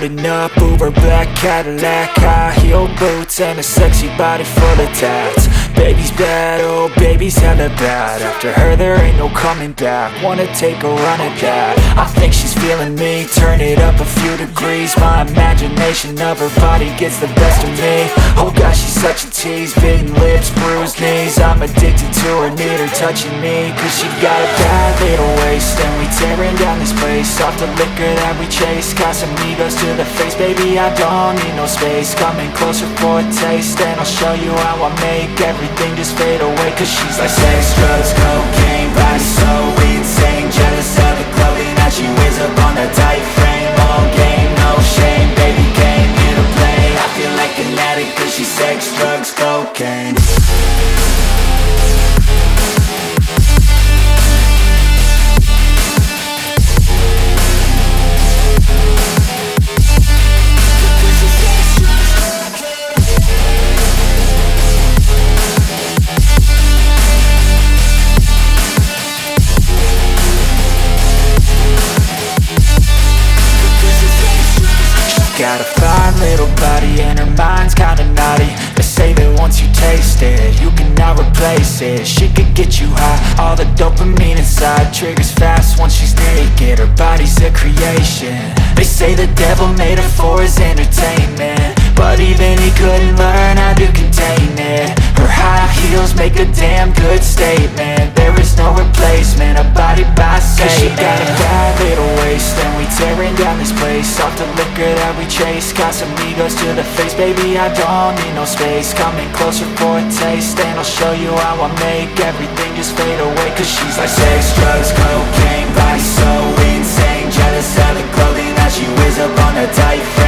Riding up Uber black Cadillac, high heel boots and a sexy body full of tats. Baby's bad, oh baby's hella bad. After her there ain't no coming back. Wanna take a run at that. I think she's feeling me, turn it up a few degrees. My imagination of her body gets the best of me. Oh gosh, she's such a tease, bitten lips, bruised knees. I'm addicted to her, need her touching me. Cause she got a bad little waist, and we tearing down this place. Off the liquor that we chase, Casamigos to the face. Baby, I don't need no space. Coming closer for a taste, and I'll show you how I make everything just fade away. Cause she's like sex, drugs, cocaine, body so insane. Jealous of the clothing that she wears up on that tight frame. All game, no shame, baby came here to play. I feel like an addict cause she's sex, drugs, cocaine. Got a fine little body and her mind's kinda naughty. They say that once you taste it, you cannot replace it. She could get you high, all the dopamine inside triggers fast once she's naked. Her body's a creation. They say the devil made her for his entertainment, but even he couldn't learn how to contain it. Her high heels make a damn good statement. There is no replacement, a body by Satan. Cause she got a bad little waist, and we tearing down this place. Off the liquor that we chase, Casamigos to the face. Baby, I don't need no space. Coming closer for a taste, and I'll show you how I make everything just fade away. Cause she's like sex, drugs, cocaine, body so insane. Jealous of the clothing that she wears up on her tight frame.